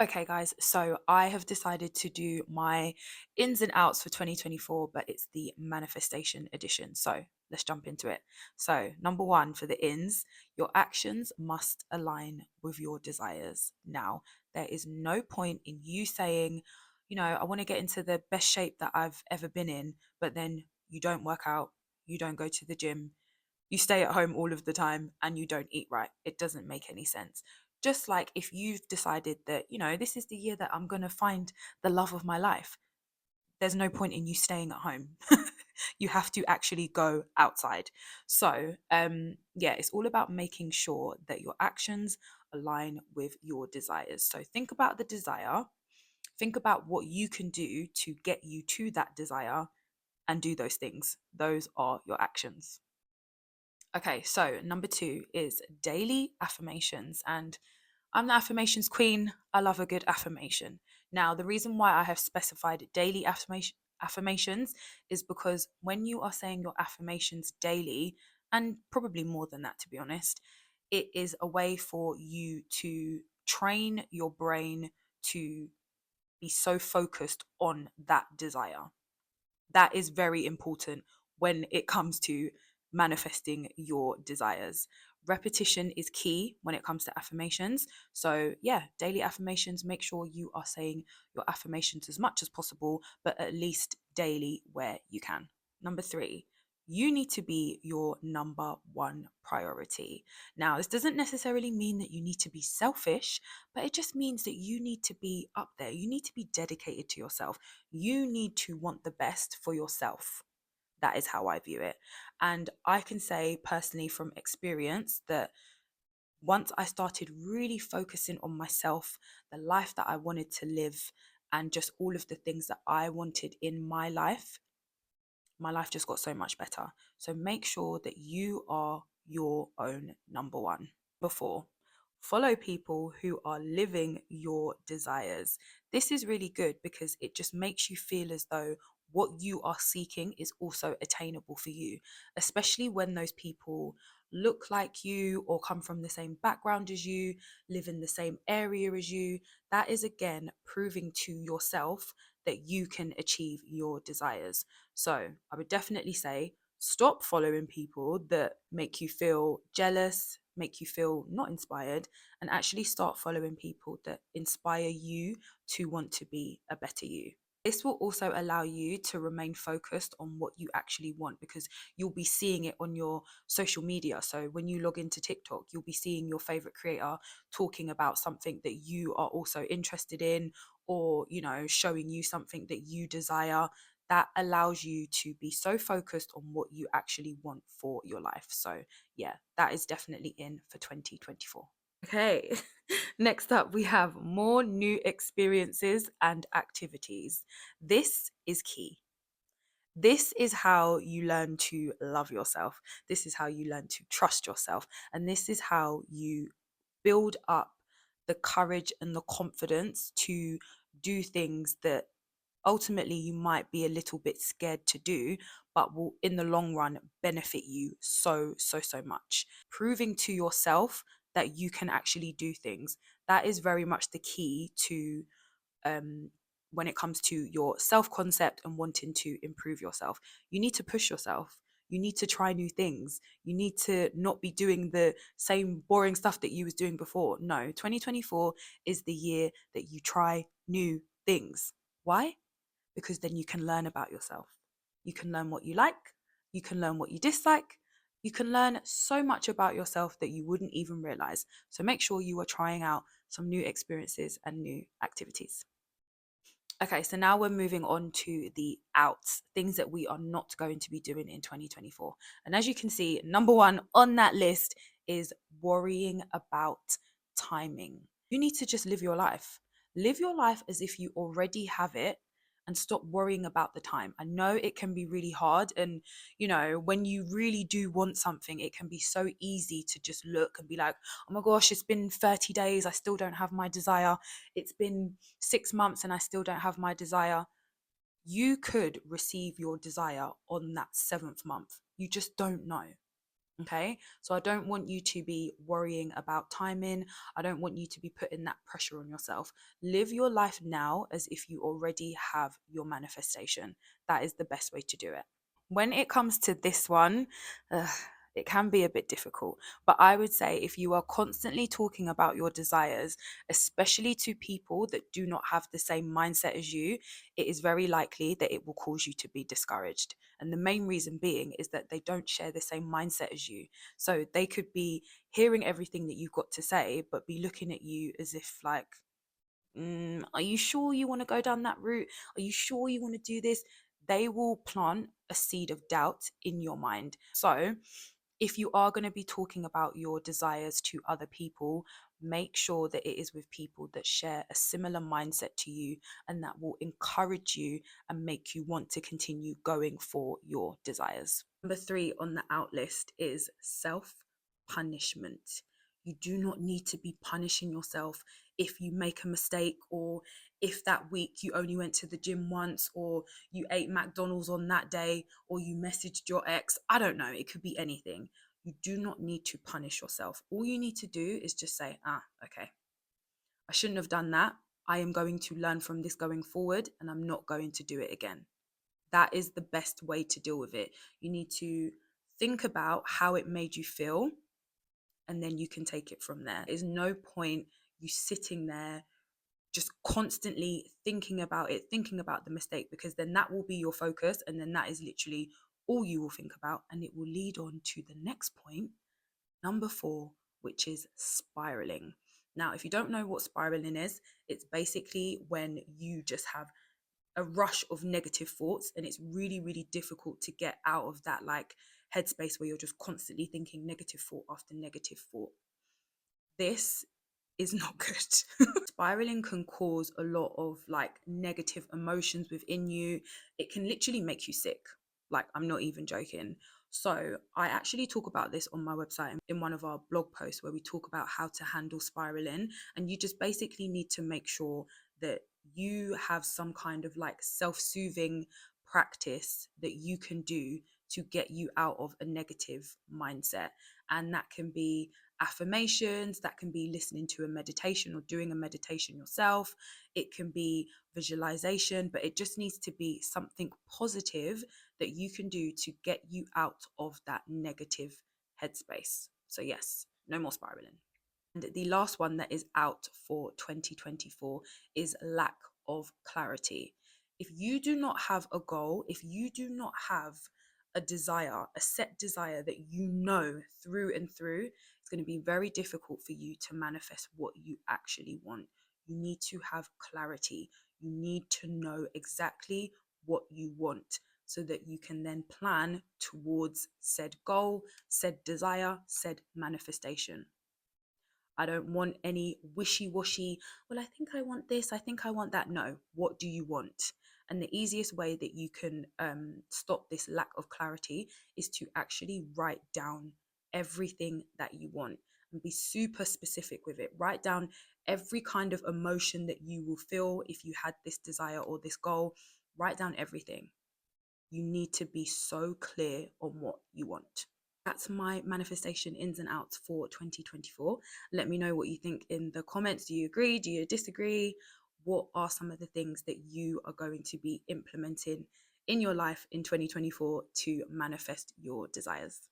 Okay, guys, so I have decided to do my ins and outs for 2024, but it's the manifestation edition. So let's jump into it. So, number one for the ins, your actions must align with your desires. Now, there is no point in you saying, I want to get into the best shape that I've ever been in, but then you don't work out, you don't go to the gym, you stay at home all of the time and you don't eat right. It doesn't make any sense. Just like if you've decided that, this is the year that I'm going to find the love of my life, there's no point in you staying at home. You have to actually go outside. So, yeah, it's all about making sure that your actions align with your desires. So, think about the desire, think about what you can do to get you to that desire, and do those things. Those are your actions. Okay, so number two is daily affirmations. And I'm the affirmations queen. I love a good affirmation. Now, the reason why I have specified daily affirmations is because when you are saying your affirmations daily, and probably more than that, to be honest, it is a way for you to train your brain to be so focused on that desire. That is very important when it comes to manifesting your desires. Repetition is key when it comes to affirmations. So, yeah, daily affirmations, make sure you are saying your affirmations as much as possible, but at least daily where you can. Number three, you need to be your number one priority. Now, this doesn't necessarily mean that you need to be selfish, but it just means that you need to be up there. You need to be dedicated to yourself. You need to want the best for yourself. That is how I view it. And I can say personally from experience that once I started really focusing on myself, the life that I wanted to live, and just all of the things that I wanted in my life just got so much better. So make sure that you are your own number one. Before, follow people who are living your desires. This is really good because it just makes you feel as though what you are seeking is also attainable for you, especially when those people look like you or come from the same background as you, live in the same area as you. That is again proving to yourself that you can achieve your desires. So I would definitely say stop following people that make you feel jealous, make you feel not inspired, and actually start following people that inspire you to want to be a better you. This will also allow you to remain focused on what you actually want because you'll be seeing it on your social media. So when you log into TikTok, you'll be seeing your favorite creator talking about something that you are also interested in, or, showing you something that you desire. That allows you to be so focused on what you actually want for your life. So, yeah, that is definitely in for 2024. Okay, next up, we have more new experiences and activities. This is key. This is how you learn to love yourself. This is how you learn to trust yourself. And this is how you build up the courage and the confidence to do things that ultimately you might be a little bit scared to do, but will in the long run benefit you so, so, so much. Proving to yourself that you can actually do things. That is very much the key to um, when it comes to your self concept and wanting to improve yourself. You need to push yourself. You need to try new things. You need to not be doing the same boring stuff that you was doing before. No, 2024 is the year that you try new things. Why? Because then you can learn about yourself. You can learn what you like, you can learn what you dislike, you can learn so much about yourself that you wouldn't even realize. So make sure you are trying out some new experiences and new activities. Okay, so now we're moving on to the outs, things that we are not going to be doing in 2024. And as you can see, number one on that list is worrying about timing. You need to just live your life. Live your life as if you already have it and stop worrying about the time. I know it can be really hard. And, when you really do want something, it can be so easy to just look and be like, oh my gosh, it's been 30 days. I still don't have my desire. It's been 6 months and I still don't have my desire. You could receive your desire on that seventh month. You just don't know. Okay, so I don't want you to be worrying about timing. I don't want you to be putting that pressure on yourself. Live your life now as if you already have your manifestation. That is the best way to do it. When it comes to this one, uh, it can be a bit difficult. But I would say if you are constantly talking about your desires, especially to people that do not have the same mindset as you, it is very likely that it will cause you to be discouraged. And the main reason being is that they don't share the same mindset as you. So they could be hearing everything that you've got to say, but be looking at you as if, like, are you sure you want to go down that route? Are you sure you want to do this? They will plant a seed of doubt in your mind. So, if you are going to be talking about your desires to other people, make sure that it is with people that share a similar mindset to you and that will encourage you and make you want to continue going for your desires. Number 3 on the out list is self punishment. You do not need to be punishing yourself if you make a mistake, or if that week you only went to the gym once, or you ate McDonald's on that day, or you messaged your ex. I don't know. It could be anything. You do not need to punish yourself. All you need to do is just say, okay, I shouldn't have done that. I am going to learn from this going forward and I'm not going to do it again. That is the best way to deal with it. You need to think about how it made you feel, and then you can take it from there. There's no point you sitting there just constantly thinking about the mistake, because then that will be your focus, and then that is literally all you will think about, and it will lead on to the next point, number 4, which is spiraling. Now, if you don't know what spiraling is, it's basically when you just have a rush of negative thoughts, and it's really, really difficult to get out of that, like, headspace where you're just constantly thinking negative thought after negative thought. This is not good. Spiraling can cause a lot of, like, negative emotions within you. It can literally make you sick. Like, I'm not even joking. So I actually talk about this on my website in one of our blog posts, where we talk about how to handle spiraling. And you just basically need to make sure that you have some kind of, like, self-soothing practice that you can do to get you out of a negative mindset. And that can be affirmations, that can be listening to a meditation or doing a meditation yourself, it can be visualization, but it just needs to be something positive that you can do to get you out of that negative headspace. So yes, no more spiraling. And the last one that is out for 2024 is lack of clarity. If you do not have a goal, if you do not have a desire, a set desire that you know through and through, it's going to be very difficult for you to manifest what you actually want. You need to have clarity. You need to know exactly what you want, so that you can then plan towards said goal, said desire, said manifestation. I don't want any wishy washy, well, I think I want this, I think I want that. No, what do you want? And the easiest way that you can stop this lack of clarity is to actually write down everything that you want and be super specific with it. Write down every kind of emotion that you will feel if you had this desire or this goal. Write down everything. You need to be so clear on what you want. That's my manifestation ins and outs for 2024. Let me know what you think in the comments. Do you agree? Do you disagree? What are some of the things that you are going to be implementing in your life in 2024 to manifest your desires?